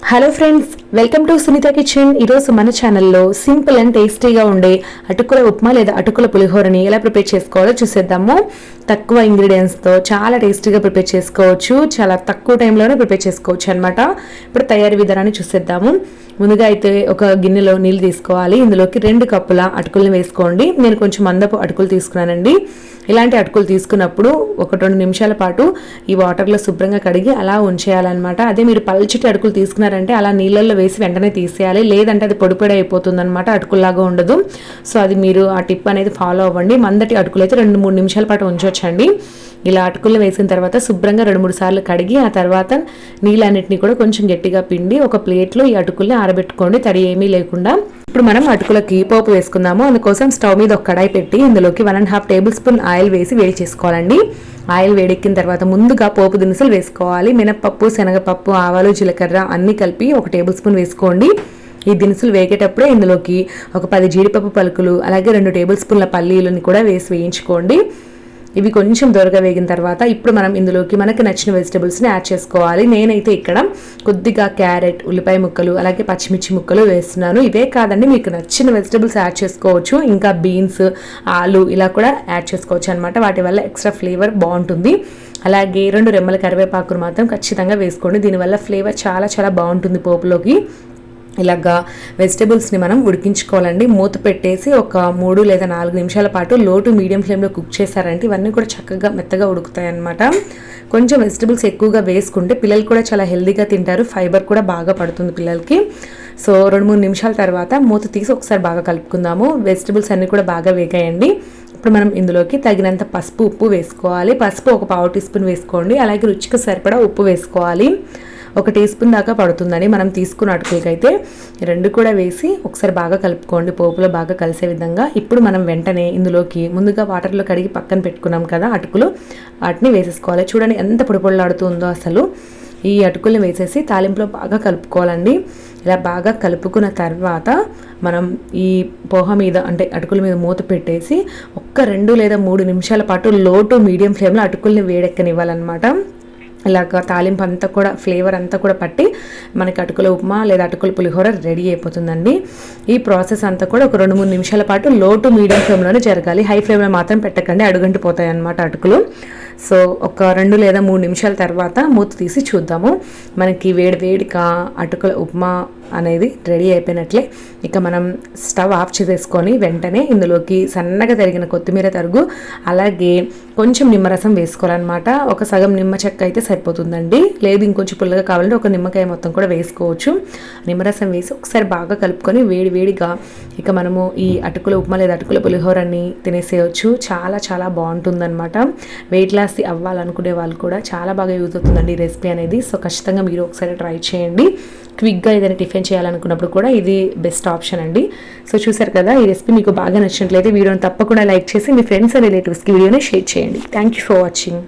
Hello friends, welcome to Sunitha kitchen. ఈరోజు మన ఛానల్లో సింపుల్ అండ్ టేస్టీగా ఉండే అటుకుల ఉప్మా లేదా అటుకుల పులిహోరని ఎలా ప్రిపేర్ చేసుకోవాలో చూసేద్దాము. తక్కువ ఇంగ్రీడియంట్స్తో చాలా టేస్టీగా ప్రిపేర్ చేసుకోవచ్చు, చాలా తక్కువ టైంలోనే ప్రిపేర్ చేసుకోవచ్చు అనమాట. ఇప్పుడు తయారీ విధానాన్ని చూసేద్దాము. ముందుగా అయితే ఒక గిన్నెలో నీళ్ళు తీసుకోవాలి. ఇందులోకి 2 కప్పుల అటుకుల్ని వేసుకోండి. నేను కొంచెం మందపు అటుకులు తీసుకున్నానండి. ఇలాంటి అటుకులు తీసుకున్నప్పుడు 1-2 నిమిషాల పాటు ఈ వాటర్లో శుభ్రంగా కడిగి అలా ఉంచేయాలన్నమాట. అదే మీరు పల్చటి అటుకులు తీసుకున్నారంటే అలా నీళ్ళల్లో వేసి వెంటనే తీసేయాలి, లేదంటే అది పొడి పొడి అయిపోతుంది అనమాట, అటుకుల్లాగా ఉండదు. సో అది మీరు ఆ టిప్ అనేది ఫాలో అవ్వండి. మందటి అటుకులు అయితే 2-3 నిమిషాల పాటు ఉంచవచ్చండి. ఇలా అటుకులు వేసిన తర్వాత శుభ్రంగా 2-3 సార్లు కడిగి ఆ తర్వాత నీళ్ళన్నింటినీ కూడా కొంచెం గట్టిగా పిండి ఒక ప్లేట్లో ఈ అటుకుల్ని ఆరబెట్టుకోండి, తడి ఏమీ లేకుండా. ఇప్పుడు మనం అటుకులకి పోపు వేసుకుందాము. అందుకోసం స్టవ్ మీద ఒక కడాయి పెట్టి ఇందులోకి 1.5 టేబుల్ స్పూన్ ఆయిల్ వేసి వేడి చేసుకోవాలండి. ఆయిల్ వేడెక్కిన తర్వాత ముందుగా పోపు దినుసులు వేసుకోవాలి. మినపప్పు, శనగపప్పు, ఆవాలు, జీలకర్ర అన్నీ కలిపి 1 టేబుల్ స్పూన్ వేసుకోండి. ఈ దినుసులు వేగేటప్పుడే ఇందులోకి ఒక 10 జీడిపప్పు పలుకులు, అలాగే 2 టేబుల్ స్పూన్ల పల్లీలను కూడా వేసి వేయించుకోండి. ఇవి కొంచెం దొరగా వేగిన తర్వాత ఇప్పుడు మనం ఇందులోకి మనకు నచ్చిన వెజిటబుల్స్ని యాడ్ చేసుకోవాలి. నేనైతే ఇక్కడ కొద్దిగా క్యారెట్, ఉల్లిపాయ ముక్కలు, అలాగే పచ్చిమిర్చి ముక్కలు వేస్తున్నాను. ఇవే కాదండి, మీకు నచ్చిన వెజిటబుల్స్ యాడ్ చేసుకోవచ్చు. ఇంకా బీన్స్, ఆలు ఇలా కూడా యాడ్ చేసుకోవచ్చు అనమాట. వాటి వల్ల ఎక్స్ట్రా ఫ్లేవర్ బాగుంటుంది. అలాగే 2 రెమ్మల కరివేపాకును మాత్రం ఖచ్చితంగా వేసుకోండి. దీనివల్ల ఫ్లేవర్ చాలా చాలా బాగుంటుంది పోపులోకి. ఇలాగా వెజిటబుల్స్ని మనం ఉడికించుకోవాలండి. మూత పెట్టేసి ఒక 3 లేదా 4 నిమిషాల పాటు లో టు మీడియం ఫ్లేమ్లో కుక్ చేశారంటే ఇవన్నీ కూడా చక్కగా మెత్తగా ఉడుకుతాయి అన్నమాట. కొంచెం వెజిటబుల్స్ ఎక్కువగా వేసుకుంటే పిల్లలు కూడా చాలా హెల్దీగా తింటారు, ఫైబర్ కూడా బాగా పడుతుంది పిల్లలకి. సో 2-3 నిమిషాల తర్వాత మూత తీసి ఒకసారి బాగా కలుపుకుందాము. వెజిటబుల్స్ అన్నీ కూడా బాగా వేగాయండి. ఇప్పుడు మనం ఇందులోకి తగినంత పసుపు, ఉప్పు వేసుకోవాలి. పసుపు ఒక 1/2 టీ స్పూన్ వేసుకోండి. అలాగే రుచికి సరిపడా ఉప్పు వేసుకోవాలి. 1 టీ స్పూన్ దాకా పడుతుందని మనం తీసుకున్న అటుకులకైతే 2 కూడా వేసి ఒకసారి బాగా కలుపుకోండి, పోపులో బాగా కలిసే విధంగా. ఇప్పుడు మనం వెంటనే ఇందులోకి ముందుగా వాటర్లో కడిగి పక్కన పెట్టుకున్నాం కదా అటుకులు, వాటిని వేసేసుకోవాలి. చూడండి ఎంత పొడిపొడిలాడుతుందో అసలు. ఈ అటుకుల్ని వేసేసి తాలింపులో బాగా కలుపుకోవాలండి. ఇలా బాగా కలుపుకున్న తర్వాత మనం ఈ పోహ మీద అంటే అటుకుల మీద మూత పెట్టేసి 1-2 లేదా 3 నిమిషాల పాటు లో టు మీడియం ఫ్లేమ్లో అటుకుల్ని వేడెక్కనివ్వాలన్నమాట. ఇలాగ తాలింపు అంతా కూడా ఫ్లేవర్ అంతా కూడా పట్టి మనకి అటుకుల ఉప్మా లేదా అటుకుల పులిహోర రెడీ అయిపోతుందండి. ఈ ప్రాసెస్ అంతా కూడా ఒక 2-3 నిమిషాల పాటు లో టు మీడియం ఫ్లేమ్లోనే జరగాలి. హై ఫ్లేమ్లో మాత్రం పెట్టకండి, అడుగంటిపోతాయి అన్నమాట అటుకులు. సో ఒక 2 లేదా 3 నిమిషాల తర్వాత మూత తీసి చూద్దాము. మనకి వేడిగా అటుకుల ఉప్మా అనేది రెడీ అయిపోయినట్లే. ఇక మనం స్టవ్ ఆఫ్ చేసేసుకొని వెంటనే ఇందులోకి సన్నగా తరిగిన కొత్తిమీర తరుగు, అలాగే కొంచెం నిమ్మరసం వేసుకోవాలన్నమాట. ఒక సగం నిమ్మ చెక్క అయితే సరిపోతుందండి, లేదు ఇంకొంచెం పుల్లగా కావాలంటే ఒక నిమ్మకాయ మొత్తం కూడా వేసుకోవచ్చు. నిమ్మరసం వేసి ఒకసారి బాగా కలుపుకొని వేడిగా ఇక మనము ఈ అటుకుల ఉప్మా లేదా అటుకుల పులిహోరని తినేసేయచ్చు. చాలా చాలా బాగుంటుందన్నమాట. వెయిట్ లాస్ అవ్వాలనుకునే వాళ్ళు కూడా చాలా బాగా యూజ్ అవుతుందండి ఈ రెసిపీ అనేది. సో ఖచ్చితంగా మీరు ఒకసారి ట్రై చేయండి. క్విక్గా ఏదైనా టిఫిన్ చేయాలనుకున్నప్పుడు కూడా ఇది బెస్ట్ ఆప్షన్ అండి. సో చూసారు కదా, ఈ రెసిపీ మీకు బాగా నచ్చినట్లయితే వీడియోని తప్పకుండా లైక్ చేసి మీ ఫ్రెండ్స్ అండ్ రిలేటివ్స్కి వీడియోని షేర్ చేయండి. Thank you for watching.